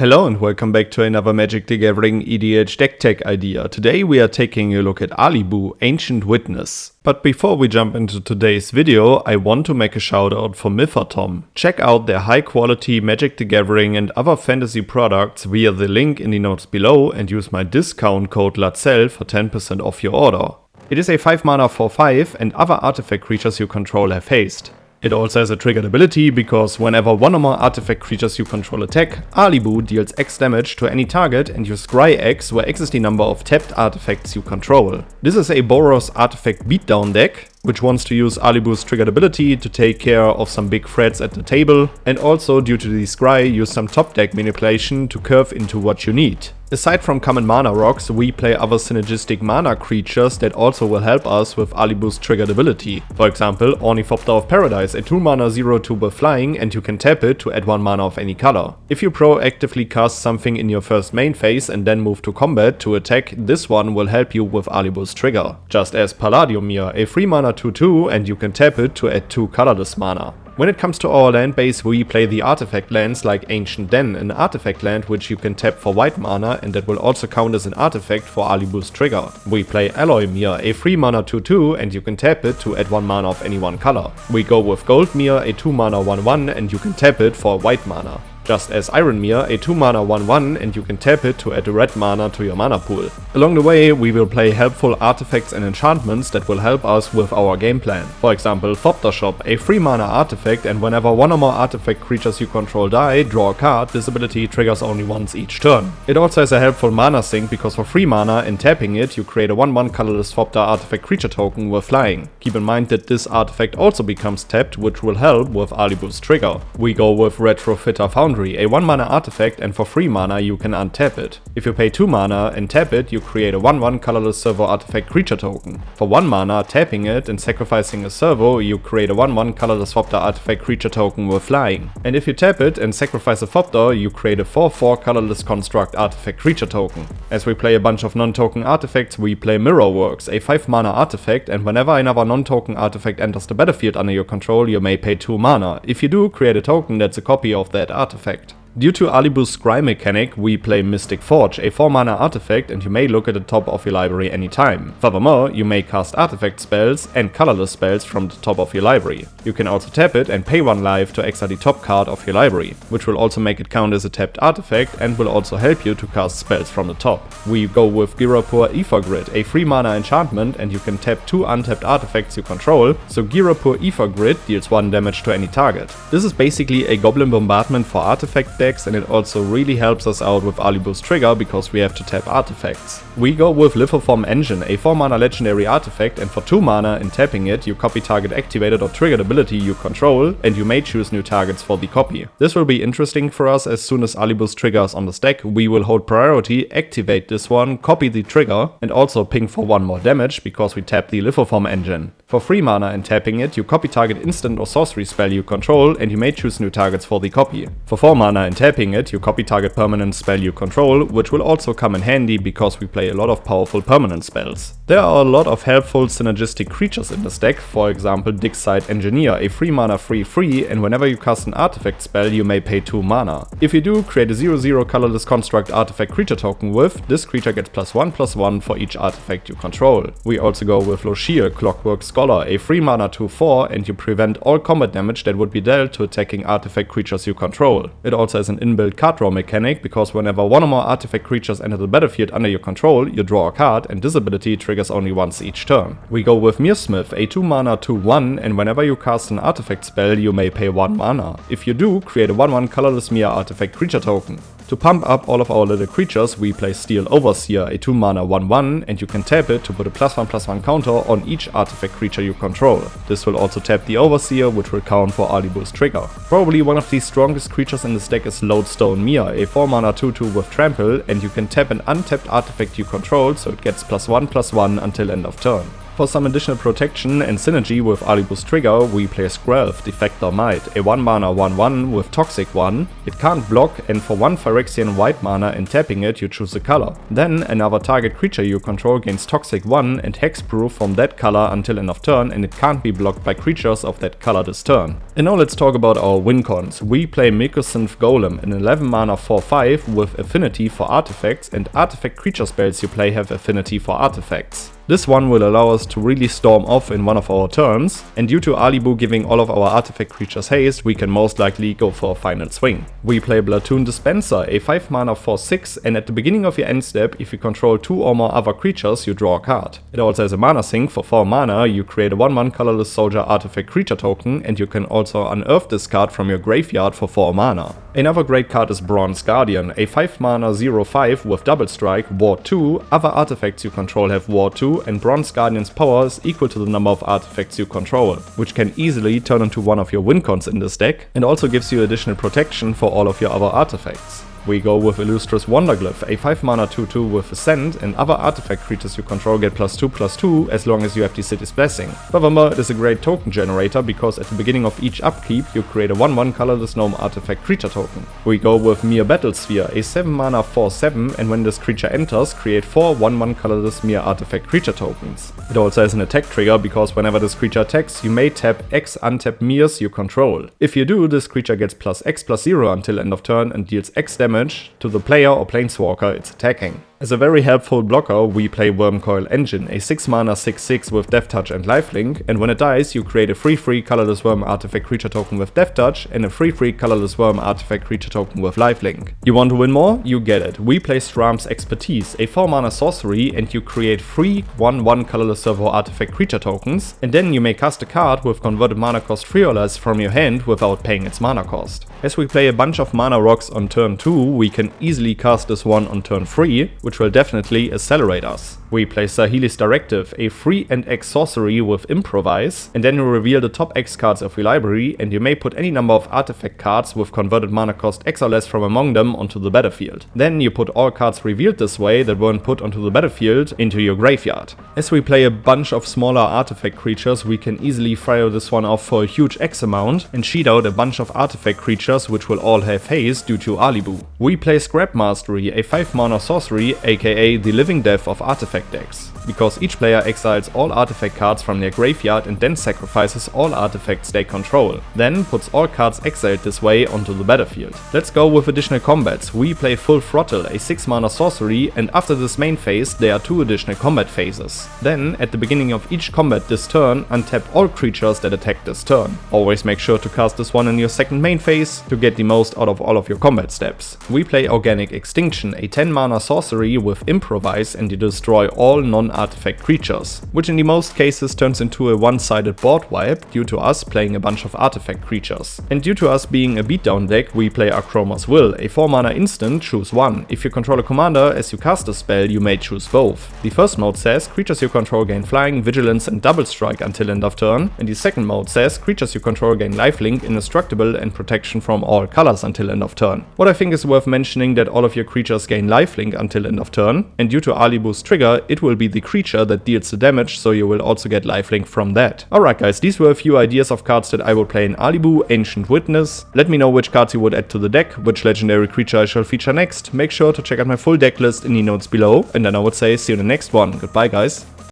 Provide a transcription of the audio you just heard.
Hello and welcome back to another Magic the Gathering EDH deck tech idea. Today we are taking a look at Alibou, Ancient Witness. But before we jump into today's video, I want to make a shout out for Mythatom. Check out their high quality Magic the Gathering and other fantasy products via the link in the notes below and use my discount code LATSEL for 10% off your order. It is a 5 mana 4/5 and other artifact creatures you control have haste. It also has a triggered ability because whenever one or more artifact creatures you control attack, Alibou deals X damage to any target and you scry X, where X is the number of tapped artifacts you control. This is a Boros artifact beatdown deck, which wants to use Alibou's triggered ability to take care of some big threats at the table, and also due to the scry use some top deck manipulation to curve into what you need. Aside from common mana rocks, we play other synergistic mana creatures that also will help us with Alibou's triggered ability. For example, Ornithopter of Paradise, a 2 mana 0/2 with flying, and you can tap it to add 1 mana of any color. If you proactively cast something in your first main phase and then move to combat to attack, this one will help you with Alibou's trigger. Just as Palladiumir, a 3 mana 2/2, and you can tap it to add 2 colorless mana. When it comes to our land base, we play the artifact lands like Ancient Den, an artifact land which you can tap for white mana and that will also count as an artifact for Alibou's trigger. We play Alloymir, a 3 mana 2/2, and you can tap it to add 1 mana of any one color. We go with Goldmir, a 2 mana 1/1, and you can tap it for white mana. Just as Ironmir, a 2 mana 1/1, and you can tap it to add a red mana to your mana pool. Along the way, we will play helpful artifacts and enchantments that will help us with our game plan. For example, Thopter Shop, a 3 mana artifact, and whenever one or more artifact creatures you control die, draw a card. This ability triggers only once each turn. It also has a helpful mana sink because for 3 mana and tapping it, you create a 1/1 colorless Thopter artifact creature token with flying. Keep in mind that this artifact also becomes tapped, which will help with Alibou's trigger. We go with Retrofitter Foundry, a 1 mana artifact, and for 3 mana you can untap it. If you pay 2 mana and tap it, you create a 1/1 colorless servo artifact creature token. For 1 mana, tapping it and sacrificing a servo, you create a 1/1 colorless Thopter artifact creature token with flying. And if you tap it and sacrifice a Thopter, you create a 4/4 colorless construct artifact creature token. As we play a bunch of non-token artifacts, we play Mirrorworks, a 5 mana artifact, and whenever another non-token artifact enters the battlefield under your control, you may pay 2 mana. If you do, create a token that's a copy of that artifact. Due to Alibou's scry mechanic, we play Mystic Forge, a 4 mana artifact, and you may look at the top of your library anytime. Furthermore, you may cast artifact spells and colorless spells from the top of your library. You can also tap it and pay 1 life to exile the top card of your library, which will also make it count as a tapped artifact and will also help you to cast spells from the top. We go with Girapur Aether Grid, a 3 mana enchantment, and you can tap 2 untapped artifacts you control, so Girapur Aether Grid deals 1 damage to any target. This is basically a goblin bombardment for artifact decks, and it also really helps us out with Alibou's trigger because we have to tap artifacts. We go with Lithoform Engine, a 4 mana legendary artifact, and for 2 mana and tapping it, you copy target activated or triggered ability you control, and you may choose new targets for the copy. This will be interesting for us. As soon as Alibou's trigger is on the stack, we will hold priority, activate this one, copy the trigger, and also ping for 1 more damage because we tap the Lithoform Engine. For 3 mana and tapping it, you copy target instant or sorcery spell you control, and you may choose new targets for the copy. For 4 mana and tapping it, you copy target permanent spell you control, which will also come in handy because we play a lot of powerful permanent spells. There are a lot of helpful synergistic creatures in this deck, for example Digside Engineer, a 3 mana 3/3, and whenever you cast an artifact spell you may pay 2 mana. If you do, create a 0/0 colorless construct artifact creature token with, this creature gets +1/+1 for each artifact you control. We also go with Loshir, Clockwork Scholar, a 3 mana 2/4, and you prevent all combat damage that would be dealt to attacking artifact creatures you control. It also has an inbuilt card draw mechanic because whenever 1 or more artifact creatures enter the battlefield under your control, you draw a card, and this ability triggers only once each turn. We go with Mearsmith, a 2 mana 2/1, and whenever you cast an artifact spell, you may pay 1 mana. If you do, create a 1/1 colorless Mir artifact creature token. To pump up all of our little creatures, we play Steel Overseer, a 2 mana 1/1, and you can tap it to put a +1/+1 counter on each artifact creature you control. This will also tap the Overseer, which will count for Alibou's trigger. Probably one of the strongest creatures in this deck is Lodestone Mir, a 4 mana 2/2 with trample, and you can tap an untapped artifact you control, so it gets +1/+1 until end of turn. For some additional protection and synergy with Alibou's trigger, we play Skrelv, Defector Might, a 1 mana 1/1 with Toxic 1. It can't block, and for 1 Phyrexian white mana and tapping it, you choose a color. Then another target creature you control gains Toxic 1 and Hexproof from that color until end of turn, and it can't be blocked by creatures of that color this turn. And now let's talk about our Wincons. We play Mycosynth Golem, an 11 mana 4/5 with affinity for artifacts, and artifact creature spells you play have affinity for artifacts. This one will allow us to really storm off in one of our turns, and due to Alibou giving all of our artifact creatures haste, we can most likely go for a final swing. We play Platoon Dispenser, a 5 mana 4/6, and at the beginning of your end step, if you control 2 or more other creatures, you draw a card. It also has a mana sink. For 4 mana, you create a 1/1 colorless soldier artifact creature token, and you can also unearth this card from your graveyard for 4 mana. Another great card is Bronze Guardian, a 5 mana 0/5 with double strike, War 2. Other artifacts you control have War 2, and Bronze Guardian's power is equal to the number of artifacts you control, which can easily turn into one of your Wincons in this deck, and also gives you additional protection for all of your other artifacts. We go with Illustrious Wanderglyph, a 5 mana 2/2 with Ascent, and other artifact creatures you control get +2/+2 as long as you have the City's Blessing. Furthermore, it is a great token generator because at the beginning of each upkeep you create a 1/1 colorless gnome artifact creature token. We go with Mere Battlesphere, a 7 mana 4/7, and when this creature enters, create 4 1/1 colorless Mere artifact creature tokens. It also has an attack trigger because whenever this creature attacks, you may tap X untapped Meres you control. If you do, this creature gets +X/+0 until end of turn and deals X damage to the player or planeswalker it's attacking. As a very helpful blocker, we play Wormcoil Engine, a 6 mana 6/6 with Death Touch and Lifelink, and when it dies, you create a 3/3 colorless worm artifact creature token with Death Touch and a 3/3 colorless worm artifact creature token with Lifelink. You want to win more? You get it. We play Stram's Expertise, a 4 mana sorcery, and you create 3 1/1 colorless servo artifact creature tokens, and then you may cast a card with converted mana cost 3 or less from your hand without paying its mana cost. As we play a bunch of mana rocks on turn 2, we can easily cast this one on turn 3, which will definitely accelerate us. We play Saheeli's Directive, a 3 and X sorcery with Improvise, and then you reveal the top X cards of your library, and you may put any number of artifact cards with converted mana cost X or less from among them onto the battlefield. Then you put all cards revealed this way that weren't put onto the battlefield into your graveyard. As we play a bunch of smaller artifact creatures, we can easily fire this one off for a huge X amount and cheat out a bunch of artifact creatures which will all have haste due to Alibou. We play Scrap Mastery, a 5 mana sorcery, aka the living death of artifact decks, because each player exiles all artifact cards from their graveyard and then sacrifices all artifacts they control, then puts all cards exiled this way onto the battlefield. Let's go with additional combats. We play Full Throttle, a 6 mana sorcery, and after this main phase there are 2 additional combat phases. Then, at the beginning of each combat this turn, untap all creatures that attack this turn. Always make sure to cast this one in your second main phase to get the most out of all of your combat steps. We play Organic Extinction, a 10 mana sorcery with Improvise, and you destroy all non-artifact creatures, which in the most cases turns into a one-sided board wipe due to us playing a bunch of artifact creatures. And due to us being a beatdown deck, we play Akroma's Will, a 4 mana instant, choose one. If you control a commander, as you cast a spell, you may choose both. The first mode says creatures you control gain Flying, Vigilance and Double Strike until end of turn, and the second mode says creatures you control gain Lifelink, Indestructible and Protection from all colors until end of turn. What I think is worth mentioning that all of your creatures gain Lifelink until end of turn, and due to Alibou's trigger, it will be the creature that deals the damage, so you will also get lifelink from that. Alright guys, these were a few ideas of cards that I will play in Alibou, Ancient Witness. Let me know which cards you would add to the deck, which legendary creature I shall feature next. Make sure to check out my full deck list in the notes below, and then I would say see you in the next one. Goodbye guys.